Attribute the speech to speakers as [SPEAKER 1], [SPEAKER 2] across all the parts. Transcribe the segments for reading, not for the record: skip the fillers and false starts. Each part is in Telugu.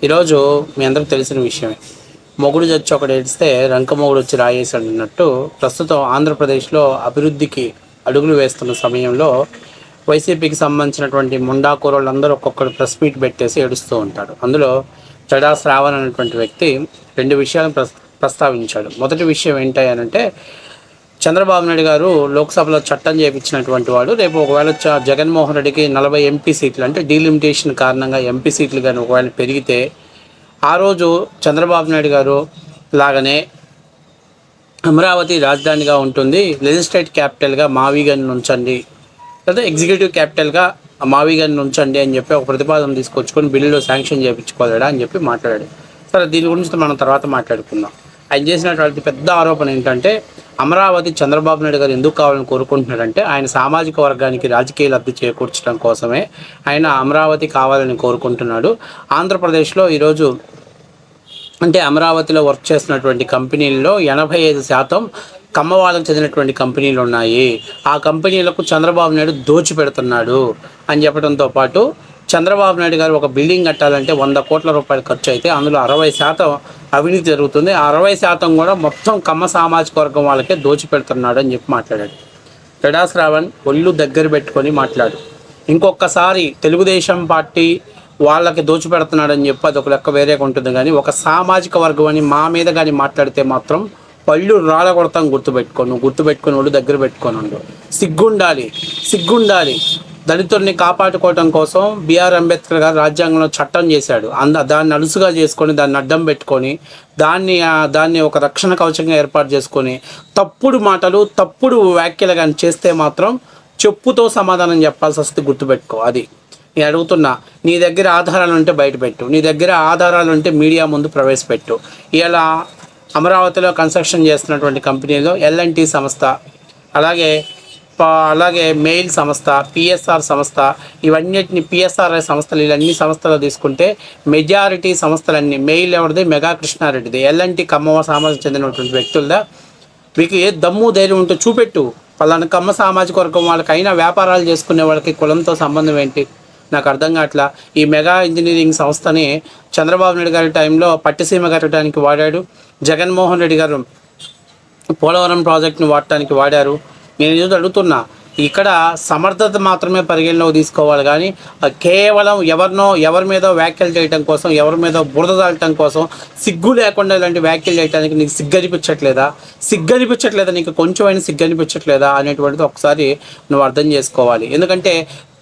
[SPEAKER 1] ఈరోజు మీ అందరికి తెలిసిన విషయమే. మొగుడు చచ్చి ఒకడు ఏడిస్తే రంక మొగుడు వచ్చి రాయేసాడు అన్నట్టు ప్రస్తుతం ఆంధ్రప్రదేశ్లో అభివృద్ధికి అడుగులు వేస్తున్న సమయంలో వైసీపీకి సంబంధించినటువంటి ముండాకూరలందరూ ఒక్కొక్కరు ప్రెస్ మీట్ పెట్టేసి ఏడుస్తూ ఉంటారు. అందులో జడా శ్రావణ్ అనేటువంటి వ్యక్తి రెండు విషయాలను ప్రస్తావించాడు. మొదటి విషయం ఏంటంటే చంద్రబాబు నాయుడు గారు లోక్సభలో చట్టం చేయించినటువంటి వాడు. రేపు ఒకవేళ జగన్మోహన్ రెడ్డికి 40 ఎంపీ సీట్లు అంటే డీలిమిటేషన్ కారణంగా ఎంపీ సీట్లు కానీ ఒకవేళ పెరిగితే ఆ రోజు చంద్రబాబు నాయుడు గారు లాగానే అమరావతి రాజధానిగా ఉంటుంది, లెజిస్లేటివ్ క్యాపిటల్గా మావిగన్ ఉంచండి లేదా ఎగ్జిక్యూటివ్ క్యాపిటల్గా మావిగన్ ఉంచండి అని చెప్పి ఒక ప్రతిపాదన తీసుకొచ్చుకొని బిల్లులో శాంక్షన్ చేయించుకోలేడా అని చెప్పి మాట్లాడాడు. సరే, దీని గురించి మనం తర్వాత మాట్లాడుకుందాం. ఆయన చేసినటువంటి పెద్ద ఆరోపణ ఏంటంటే అమరావతి చంద్రబాబు నాయుడు గారు ఎందుకు కావాలని కోరుకుంటున్నాడంటే ఆయన సామాజిక వర్గానికి రాజకీయ లబ్ధి చేకూర్చడం కోసమే ఆయన అమరావతి కావాలని కోరుకుంటున్నాడు. ఆంధ్రప్రదేశ్లో ఈరోజు అంటే అమరావతిలో వర్క్ చేస్తున్నటువంటి కంపెనీల్లో 85% కమ్మవాళ్ళకు చెందినటువంటి కంపెనీలు ఉన్నాయి. ఆ కంపెనీలకు చంద్రబాబు నాయుడు దోచిపెడుతున్నాడు అని చెప్పడంతో పాటు చంద్రబాబు నాయుడు గారు ఒక బిల్డింగ్ కట్టాలంటే 100 కోట్ల రూపాయలు ఖర్చు అయితే అందులో 60% అవినీతి జరుగుతుంది. ఆ 60% కూడా మొత్తం కమ్మ సామాజిక వర్గం వాళ్ళకే దోచిపెడుతున్నాడు అని చెప్పి మాట్లాడాడు. జడా శ్రావణ్ ఒళ్ళు దగ్గర పెట్టుకొని మాట్లాడు. ఇంకొకసారి తెలుగుదేశం పార్టీ వాళ్ళకి దోచిపెడుతున్నాడని చెప్పి అదొక లెక్క వేరేగా ఉంటుంది, కానీ ఒక సామాజిక వర్గం అని మా మీద కానీ మాట్లాడితే మాత్రం పళ్ళు రాలగొడతాం. గుర్తుపెట్టుకొని ఒళ్ళు దగ్గర పెట్టుకొని ఉండు. సిగ్గుండాలి. దళితుల్ని కాపాడుకోవటం కోసం బిఆర్ అంబేద్కర్ గారు రాజ్యాంగంలో చట్టం చేశాడు. దాన్ని అలుసుగా చేసుకొని దాన్ని అడ్డం పెట్టుకొని దాన్ని ఒక రక్షణ కవచంగా ఏర్పాటు చేసుకొని తప్పుడు మాటలు తప్పుడు వ్యాఖ్యలు కానీ చేస్తే మాత్రం చెప్పుతో సమాధానం చెప్పాల్సి వస్తే గుర్తుపెట్టుకో. అది నేను అడుగుతున్నా, నీ దగ్గర ఆధారాలు ఉంటే బయటపెట్టు, నీ దగ్గర ఆధారాలు ఉంటే మీడియా ముందు ప్రవేశపెట్టు. ఇలా అమరావతిలో కన్స్ట్రక్షన్ చేస్తున్నటువంటి కంపెనీలో ఎల్ఎన్టీ సంస్థ, అలాగే మెయిల్ సంస్థ, పిఎస్ఆర్ సంస్థ, ఇవన్నిటిని పిఎస్ఆర్ఐ సంస్థలు, ఇవన్నీ సంస్థలు తీసుకుంటే మెజారిటీ సంస్థలన్నీ మెయిల్ ఎవరిది? మెగా కృష్ణారెడ్డిది. ఎల్ఎన్టీ కమ్మ సామాజిక చెందినటువంటి వ్యక్తులదా? మీకు ఏ దమ్ము ధైర్యం ఉంటే చూపెట్టు. వాళ్ళని కమ్మ సామాజిక వర్గం వాళ్ళకైనా వ్యాపారాలు చేసుకునే వాళ్ళకి కులంతో సంబంధం ఏంటి? నాకు అర్థం కావట్లా. ఈ మెగా ఇంజనీరింగ్ సంస్థని చంద్రబాబు నాయుడు గారి టైంలో పట్టిసీమ కట్టడానికి వాడాడు. జగన్మోహన్ రెడ్డి గారు పోలవరం ప్రాజెక్టుని వాడటానికి వాడారు. నేను ఈరోజు అడుగుతున్నా, ఇక్కడ సమర్థత మాత్రమే పరిగణలోకి తీసుకోవాలి, కానీ కేవలం ఎవరి మీద వ్యాఖ్యలు చేయడం కోసం, ఎవరి మీద బురద దాల్చడం కోసం సిగ్గు లేకుండా ఇలాంటి వ్యాఖ్యలు చేయడానికి నీకు సిగ్గనిపించట్లేదా? నీకు కొంచెమైనా సిగ్గనిపించట్లేదా అనేటువంటిది ఒకసారి నువ్వు అర్థం చేసుకోవాలి. ఎందుకంటే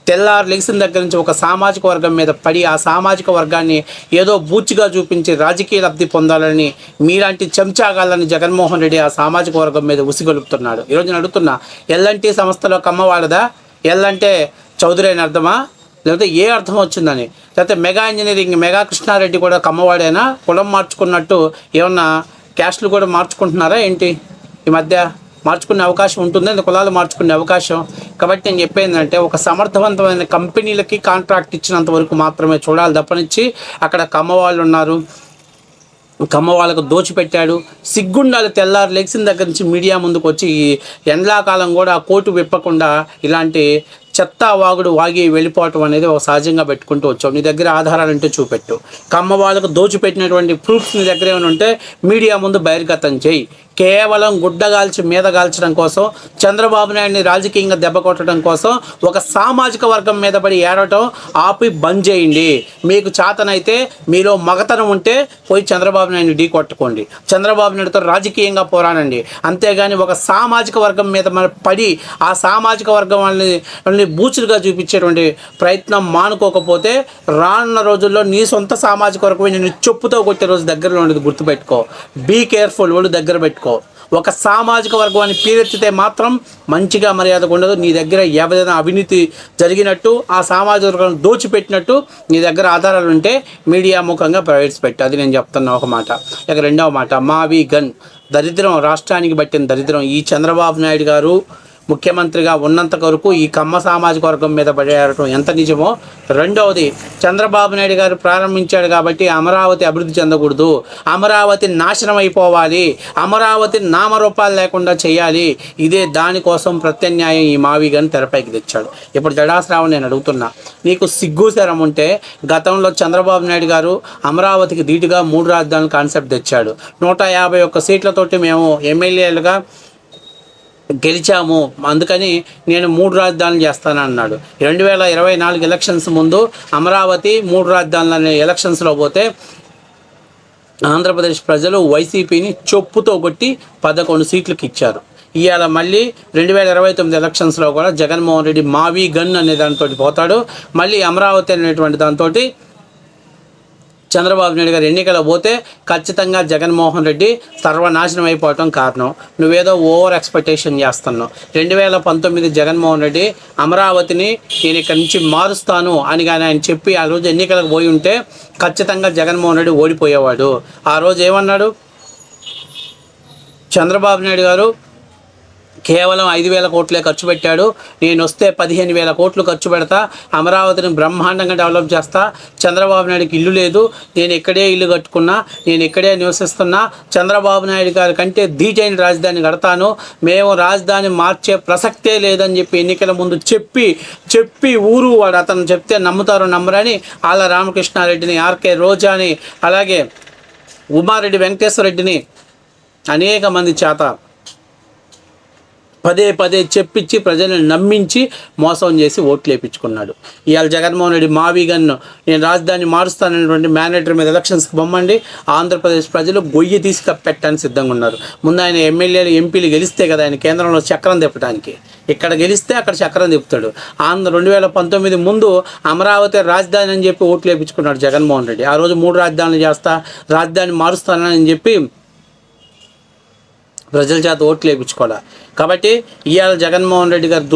[SPEAKER 1] తెల్లారు లెగిసిన దగ్గర నుంచి ఒక సామాజిక వర్గం మీద పడి ఆ సామాజిక వర్గాన్ని ఏదో బూచిగా చూపించి రాజకీయ లబ్ధి పొందాలని మీలాంటి చెంచాగాళ్ళని జగన్మోహన్ రెడ్డి ఆ సామాజిక వర్గం మీద ఉసిగొలుపుతున్నాడు. ఈరోజు నేను అడుగుతున్నా, ఎల్ఎన్టీ సంస్థలో కమ్మవాడదా? ఎల్లంటే చౌదరి అని అర్థమా? లేకపోతే ఏ అర్థం వచ్చిందని? లేకపోతే మెగా ఇంజనీరింగ్ మెగా కృష్ణారెడ్డి కూడా కమ్మవాడేనా? కులం మార్చుకున్నట్టు ఏమన్నా క్యాస్ట్లు కూడా మార్చుకుంటున్నారా ఏంటి? ఈ మధ్య మార్చుకునే అవకాశం ఉంటుంది, కులాలు మార్చుకునే అవకాశం. కాబట్టి నేను చెప్పేందంటే ఒక సమర్థవంతమైన కంపెనీలకి కాంట్రాక్ట్ ఇచ్చినంత వరకు మాత్రమే చూడాలి తప్పనిచ్చి అక్కడ కమ్మవాళ్ళు ఉన్నారు, కమ్మ వాళ్ళకు దోచిపెట్టాడు. సిగ్గుండాలి. తెల్లారు లెగ్సిన దగ్గర నుంచి మీడియా ముందుకు వచ్చి ఎండాకాలం కూడా కోటు విప్పకుండా ఇలాంటి చెత్త వాగుడు వాగి వెళ్ళిపోవటం అనేది ఒక సహజంగా పెట్టుకుంటూ వచ్చావు. నీ దగ్గర ఆధారాలు ఉంటే చూపెట్టు. కమ్మ వాళ్ళకు దోచిపెట్టినటువంటి ప్రూఫ్స్ నీ దగ్గర ఏమైనా ఉంటే మీడియా ముందు బహిర్గతం చేయి. కేవలం గుడ్డగాల్చి మీద గాల్చడం కోసం, చంద్రబాబు నాయుడిని రాజకీయంగా దెబ్బ కొట్టడం కోసం ఒక సామాజిక వర్గం మీద పడి ఏడవటం ఆపి బంద్ చేయండి. మీకు చేతనైతే, మీలో మగతనం ఉంటే పోయి చంద్రబాబు నాయుడిని ఢీ కొట్టుకోండి, చంద్రబాబు నాయుడుతో రాజకీయంగా పోరాడండి. అంతేగాని ఒక సామాజిక వర్గం మీద పడి ఆ సామాజిక వర్గం వాళ్ళని బూచులుగా చూపించేటువంటి ప్రయత్నం మానుకోకపోతే రానున్న రోజుల్లో నీ సొంత సామాజిక వర్గం నేను చెప్పుతో కొట్టే రోజు దగ్గరలో ఉండేది గుర్తుపెట్టుకో. Be careful. వాళ్ళు దగ్గర పెట్టుకో. ఒక సామాజిక వర్గాన్ని పీరెత్తితే మాత్రం మంచిగా మర్యాదగా ఉండదు. నీ దగ్గర ఏదైనా అవినీతి జరిగినట్టు, ఆ సామాజిక వర్గాన్ని దోచిపెట్టినట్టు నీ దగ్గర ఆధారాలు ఉంటే మీడియా ముఖంగా ప్రవేశపెట్టు. అది నేను చెప్తున్నా ఒక మాట. ఇక రెండవ మాట, మావి గన్ దరిద్రం, రాష్ట్రానికి పట్టిన దరిద్రం. ఈ చంద్రబాబు నాయుడు గారు ముఖ్యమంత్రిగా ఉన్నంత వరకు ఈ కమ్మ సామాజిక వర్గం మీద పడేయడం ఎంత నిజమో, రెండవది చంద్రబాబు నాయుడు గారు ప్రారంభించాడు కాబట్టి అమరావతి అభివృద్ధి చెందకూడదు, అమరావతి నాశనం అయిపోవాలి, అమరావతి నామరూపాలు లేకుండా చేయాలి, ఇదే దానికోసం ప్రత్యామ్నాయం ఈ మావి గన్ తెరపైకి తెచ్చాడు. ఇప్పుడు జడాశ్రావణ్ నేను అడుగుతున్నా, నీకు సిగ్గుశరం ఉంటే గతంలో చంద్రబాబు నాయుడు గారు అమరావతికి ధీటుగా 3 రాజధానుల కాన్సెప్ట్ తెచ్చాడు. 151 సీట్లతోటి మేము ఎమ్మెల్యేలుగా గెలిచాము, అందుకని నేను 3 రాజధానులు చేస్తాను అన్నాడు. 2024 ఎలక్షన్స్ ముందు అమరావతి 3 రాజధానులు అనే ఎలక్షన్స్లో పోతే ఆంధ్రప్రదేశ్ ప్రజలు వైసీపీని చొప్పుతో కొట్టి 11 సీట్లకు ఇచ్చారు. ఇవాళ మళ్ళీ 2029 ఎలక్షన్స్లో కూడా జగన్మోహన్ రెడ్డి మావి గన్ అనే దానితో పోతాడు. మళ్ళీ అమరావతి అనేటువంటి దాంతో చంద్రబాబు నాయుడు గారు ఎన్నికలు పోతే ఖచ్చితంగా జగన్మోహన్ రెడ్డి సర్వనాశనం అయిపోవటం కారణం. నువ్వేదో ఓవర్ ఎక్స్పెక్టేషన్ చేస్తున్నావు. 2019 జగన్మోహన్ రెడ్డి అమరావతిని నేను ఇక్కడి నుంచి మారుస్తాను అని కానీ ఆయన చెప్పి ఆ రోజు ఎన్నికలకు పోయి ఉంటే ఖచ్చితంగా జగన్మోహన్ రెడ్డి ఓడిపోయేవాడు. ఆ రోజు ఏమన్నాడు చంద్రబాబు నాయుడు గారు? కేవలం 5,000 కోట్లే ఖర్చు పెట్టాడు, నేను వస్తే 15,000 కోట్లు ఖర్చు పెడతా, అమరావతిని బ్రహ్మాండంగా డెవలప్ చేస్తా, చంద్రబాబు నాయుడుకి ఇల్లు లేదు, నేను ఇక్కడే ఇల్లు కట్టుకున్నా, నేను ఇక్కడే నివసిస్తున్నా, చంద్రబాబు నాయుడు గారి కంటే ధీటైన రాజధాని కడతాను, మేము రాజధాని మార్చే ప్రసక్తే లేదని చెప్పి ఎన్నికల ముందు చెప్పి ఊరు వాడు అతను చెప్తే నమ్ముతారో నమ్మరని ఆళ్ళ రామకృష్ణారెడ్డిని, ఆర్కే రోజాని, అలాగే ఉమారెడ్డి వెంకటేశ్వర రెడ్డిని అనేక మంది చేత పదే చెప్పించి ప్రజలను నమ్మించి మోసం చేసి ఓట్లు వేయించుకున్నాడు. ఇవాళ జగన్మోహన్ రెడ్డి మావి గన్ను నేను రాజధాని మారుస్తాననేటువంటి మేనేటర్ మీద ఎలక్షన్స్కి బొమ్మండి ఆంధ్రప్రదేశ్ ప్రజలు గొయ్యి తీసి కప్పెట్టడానికి సిద్ధంగా ఉన్నారు. ముందు ఆయన ఎమ్మెల్యేలు ఎంపీలు గెలిస్తే కదా ఆయన కేంద్రంలో చక్రం తిప్పడానికి, ఇక్కడ గెలిస్తే అక్కడ చక్రం తిప్పుతాడు. 2019 ముందు అమరావతి రాజధాని అని చెప్పి ఓట్లు వేయించుకున్నాడు జగన్మోహన్ రెడ్డి. ఆ రోజు 3 రాజధానులు చేస్తా, రాజధాని మారుస్తానని చెప్పి ప్రజల చేత ఓట్లు వేయించుకోవాలి. కాబట్టి ఇవాళ జగన్మోహన్ రెడ్డి గారి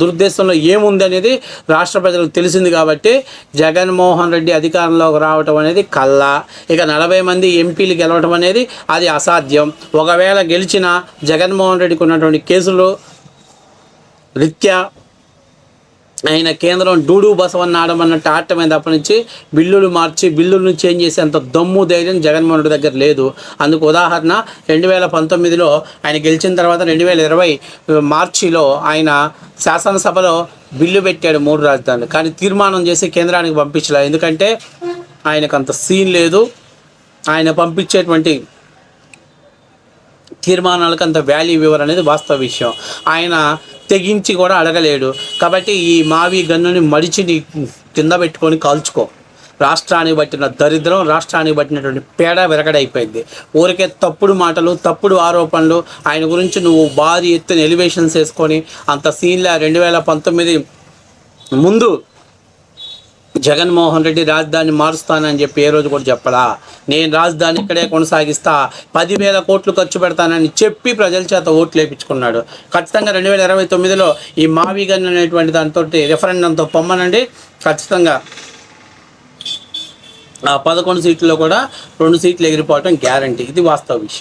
[SPEAKER 1] దురుద్దేశంలో ఏముంది అనేది రాష్ట్ర ప్రజలకు తెలిసింది. కాబట్టి జగన్మోహన్ రెడ్డి అధికారంలోకి రావటం అనేది కల్లా, ఇక 40 మంది ఎంపీలు గెలవటం అనేది అది అసాధ్యం. ఒకవేళ గెలిచిన జగన్మోహన్ రెడ్డికి ఉన్నటువంటి కేసులు రీత్యా ఆయన కేంద్రం డూడు బసవన్న ఆడమన్నట్టు ఆడటమే తప్ప నుంచి బిల్లులు మార్చి బిల్లులను చేంజ్ చేసేంత దమ్ము ధైర్యం జగన్మోహన్ రెడ్డి దగ్గర లేదు. అందుకు ఉదాహరణ 2019లో ఆయన గెలిచిన తర్వాత 2020 మార్చిలో ఆయన శాసనసభలో బిల్లు పెట్టాడు 3 రాజధానులు, కానీ తీర్మానం చేసి కేంద్రానికి పంపించలేదు. ఎందుకంటే ఆయనకు అంత సీన్ లేదు, ఆయన పంపించేటువంటి తీర్మానాలకు అంత వాల్యూ ఇవ్వరు అనేది వాస్తవ విషయం. ఆయన తెగించి కూడా అడగలేడు. కాబట్టి ఈ మావి గన్నుని మడిచి కింద పెట్టుకొని కాల్చుకో. రాష్ట్రానికి పట్టిన దరిద్రం, రాష్ట్రానికి పట్టినటువంటి పేడ విరగడైపోయింది. ఊరికే తప్పుడు మాటలు, తప్పుడు ఆరోపణలు, ఆయన గురించి నువ్వు భారీ ఎత్తున ఎలివేషన్స్ వేసుకొని అంత సీన్లా 2019 ముందు జగన్మోహన్ రెడ్డి రాజధాని మారుస్తానని చెప్పి ఏ రోజు కూడా చెప్పలా. నేను రాజధాని ఇక్కడే కొనసాగిస్తా, 10,000 కోట్లు ఖర్చు పెడతానని చెప్పి ప్రజల చేత ఓట్లు వేయించుకున్నాడు. ఖచ్చితంగా 2029లో ఈ మావి గన్ అనేటువంటి దాంతో రెఫరెండంతో పొమ్మనండి, ఖచ్చితంగా ఆ 11 సీట్లలో కూడా 2 సీట్లు ఎగిరిపోవటం గ్యారంటీ. ఇది వాస్తవ విషయం.